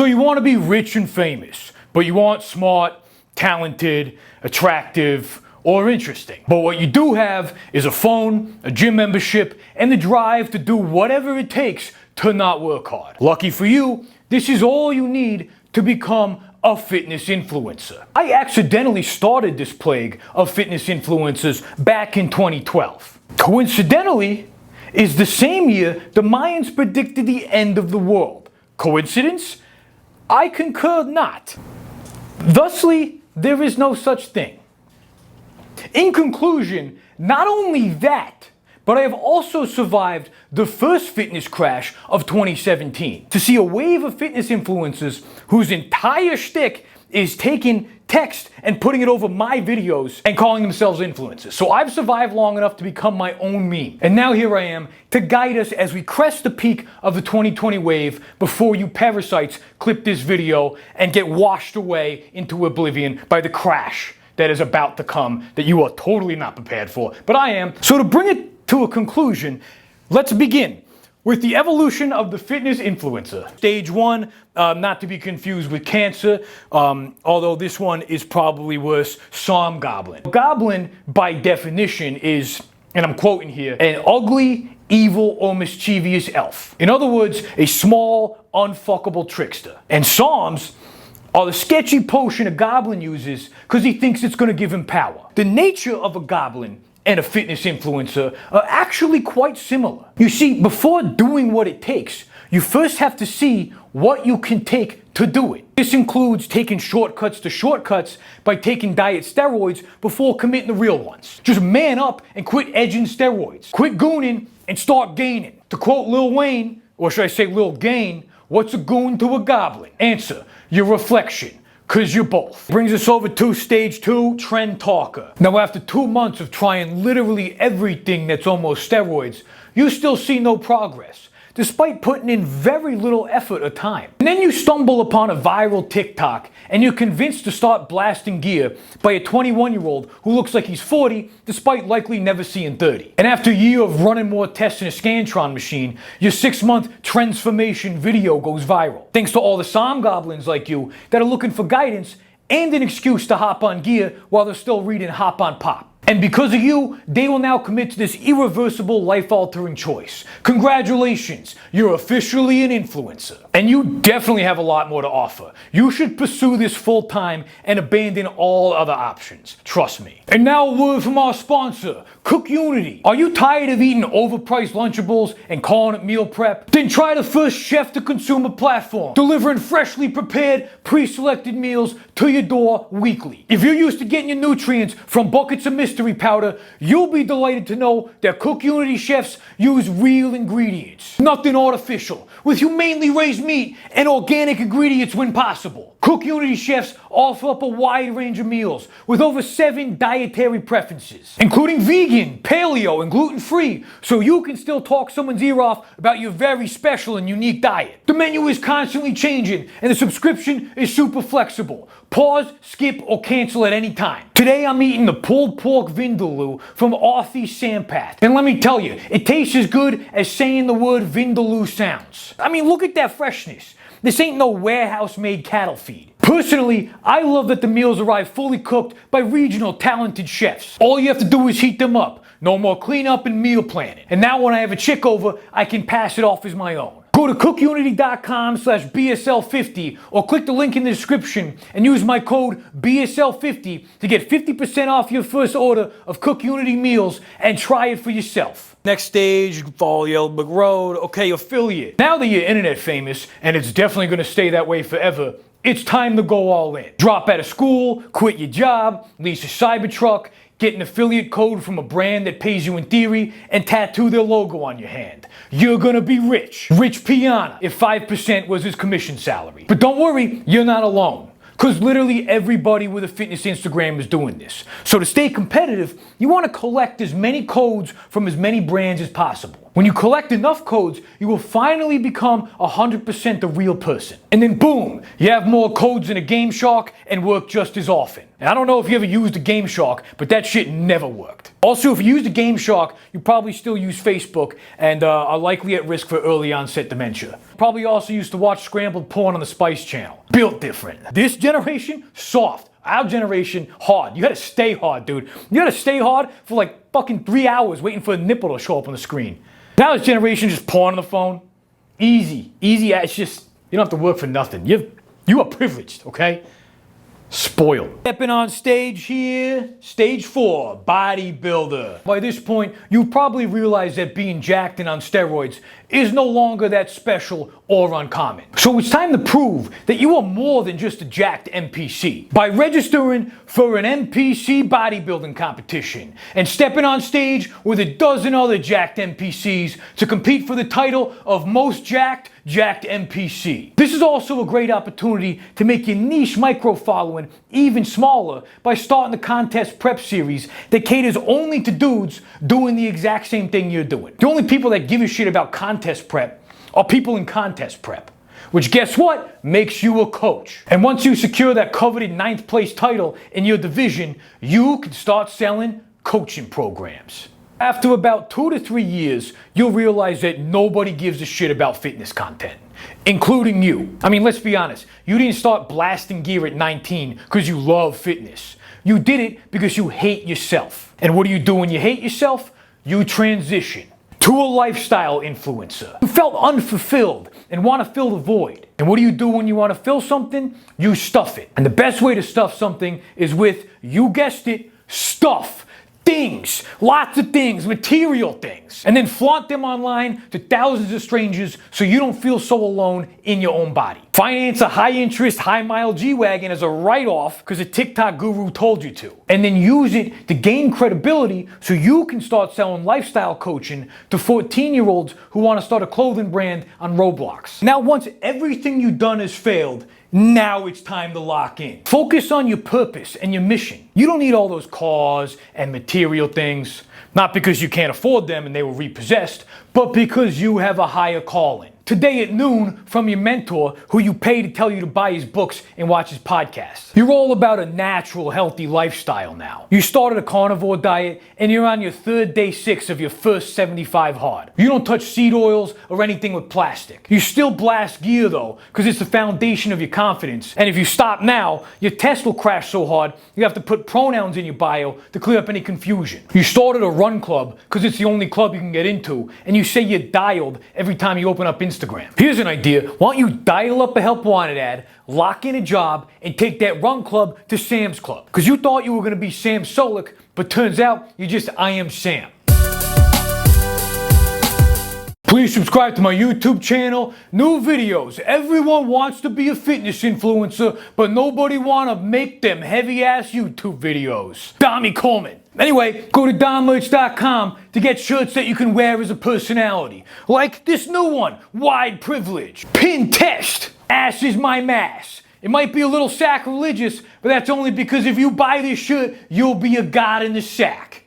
So you want to be rich and famous, but you aren't smart, talented, attractive, or interesting. But what you do have is a phone, a gym membership, and the drive to do whatever it takes to not work hard. Lucky for you, this is all you need to become a fitness influencer. I accidentally started this plague of fitness influencers back in 2012. Coincidentally, is the same year the Mayans predicted the end of the world. Coincidence? I concur not. Thusly, there is no such thing. In conclusion, not only that, but I have also survived the first fitness crash of 2017 to see a wave of fitness influencers whose entire shtick is taking text and putting it over my videos and calling themselves influencers. So I've survived long enough to become my own meme. And now here I am to guide us as we crest the peak of the 2020 wave before you parasites clip this video and get washed away into oblivion by the crash that is about to come that you are totally not prepared for. But I am. So to bring it to a conclusion, let's begin with the evolution of the fitness influencer. Stage one, not to be confused with cancer, although this one is probably worse, sarm goblin. Goblin, by definition, is, and I'm quoting here, an ugly, evil, or mischievous elf. In other words, a small, unfuckable trickster. And sarms are the sketchy potion a goblin uses because he thinks it's going to give him power. The nature of a goblin and a fitness influencer are actually quite similar. You see, before doing what it takes, you first have to see what you can take to do it. This includes taking shortcuts to shortcuts by taking diet steroids before committing the real ones. Just man up and quit edging steroids. Quit gooning and start gaining. To quote Lil Wayne, or should I say Lil Gain, what's a goon to a goblin? Answer, your reflection. Cause you're both. Brings us over to stage two, trend talker. Now after 2 months of trying literally everything that's almost steroids, you still see no progress, despite putting in very little effort or time. And then you stumble upon a viral TikTok and you're convinced to start blasting gear by a 21-year-old who looks like he's 40 despite likely never seeing 30. And after a year of running more tests in a Scantron machine, your 6-month transformation video goes viral. Thanks to all the sarm goblins like you that are looking for guidance and an excuse to hop on gear while they're still reading Hop on Pop. And because of you, they will now commit to this irreversible, life-altering choice. Congratulations, you're officially an influencer. And you definitely have a lot more to offer. You should pursue this full-time and abandon all other options. Trust me. And now a word from our sponsor, Cook Unity. Are you tired of eating overpriced Lunchables and calling it meal prep? Then try the first chef-to-consumer platform, delivering freshly prepared, pre-selected meals to your door weekly. If you're used to getting your nutrients from buckets of mystery powder, you'll be delighted to know that Cook Unity chefs use real ingredients. Nothing artificial, with humanely raised meat and organic ingredients when possible. Cook Unity chefs offer up a wide range of meals with over 7 dietary preferences, including vegan, paleo, and gluten-free, so you can still talk someone's ear off about your very special and unique diet. The menu is constantly changing, and the subscription is super flexible. Pause, skip, or cancel at any time. Today I'm eating the pulled pork vindaloo from Arthie's Sampath. And let me tell you, it tastes as good as saying the word vindaloo sounds. I mean, look at that freshness. This ain't no warehouse-made cattle feed. Personally, I love that the meals arrive fully cooked by regional talented chefs. All you have to do is heat them up. No more cleanup and meal planning. And now when I have a chick over, I can pass it off as my own. Go to cookunity.com/BSL50 or click the link in the description and use my code BSL50 to get 50% off your first order of Cook Unity meals and try it for yourself. Next stage, follow Yellow Brick Road. Okay, affiliate. Now that you're internet famous, and it's definitely going to stay that way forever, it's time to go all in. Drop out of school, quit your job, lease a Cybertruck, get an affiliate code from a brand that pays you in theory, and tattoo their logo on your hand. You're gonna be rich. Rich Piana, if 5% was his commission salary. But don't worry, you're not alone. Because literally everybody with a fitness Instagram is doing this. So to stay competitive, you want to collect as many codes from as many brands as possible. When you collect enough codes, you will finally become 100% a real person. And then boom, you have more codes than a Game Shark and work just as often. And I don't know if you ever used a Game Shark, but that shit never worked. Also, if you used a Game Shark, you probably still use Facebook and are likely at risk for early onset dementia. Probably also used to watch scrambled porn on the Spice Channel. Built different. This generation, soft. Our generation, hard. You gotta stay hard, dude. You gotta stay hard for like fucking 3 hours waiting for a nipple to show up on the screen. Now this generation just porn on the phone. Easy. It's just, you don't have to work for nothing. You are privileged, okay? Spoiled. Stepping on stage here, stage 4, bodybuilder. By this point, you've probably realized that being jacked and on steroids is no longer that special or uncommon. So it's time to prove that you are more than just a jacked NPC by registering for an NPC bodybuilding competition and stepping on stage with a dozen other jacked NPCs to compete for the title of most jacked NPC. This is also a great opportunity to make your niche micro following even smaller by starting the contest prep series that caters only to dudes doing the exact same thing you're doing. The only people that give a shit about contest prep are people in contest prep, which guess what? Makes you a coach. And once you secure that coveted 9th place title in your division, you can start selling coaching programs. After about 2 to 3 years, you'll realize that nobody gives a shit about fitness content, including you. I mean, let's be honest. You didn't start blasting gear at 19 because you love fitness. You did it because you hate yourself. And what do you do when you hate yourself? You transition to a lifestyle influencer. You felt unfulfilled and want to fill the void. And what do you do when you want to fill something? You stuff it. And the best way to stuff something is with, you guessed it, stuff. Things, lots of things, material things, and then flaunt them online to thousands of strangers so you don't feel so alone in your own body. Finance a high-interest, high-mile G-Wagon as a write-off because a TikTok guru told you to, and then use it to gain credibility so you can start selling lifestyle coaching to 14-year-olds who want to start a clothing brand on Roblox. Now, once everything you've done has failed, now it's time to lock in. Focus on your purpose and your mission. You don't need all those cars and material things, not because you can't afford them and they were repossessed, but because you have a higher calling. Today at noon from your mentor who you pay to tell you to buy his books and watch his podcasts. You're all about a natural, healthy lifestyle now. You started a carnivore diet and you're on your third day 6 of your first 75 hard. You don't touch seed oils or anything with plastic. You still blast gear though, because it's the foundation of your confidence. And if you stop now, your test will crash so hard you have to put pronouns in your bio to clear up any confusion. You started a run club because it's the only club you can get into, and you say you're dialed every time you open up Instagram. Here's an idea. Why don't you dial up a help wanted ad, lock in a job, and take that run club to Sam's Club? Because you thought you were going to be Sam Solik, but turns out you're just I Am Sam. Please subscribe to my YouTube channel. New videos. Everyone wants to be a fitness influencer, but nobody want to make them heavy-ass YouTube videos. Dami Coleman. Anyway, go to donmerch.com to get shirts that you can wear as a personality. Like this new one, Wide Privilege. Pin test. Ass is my mass. It might be a little sacrilegious, but that's only because if you buy this shirt, you'll be a god in the sack.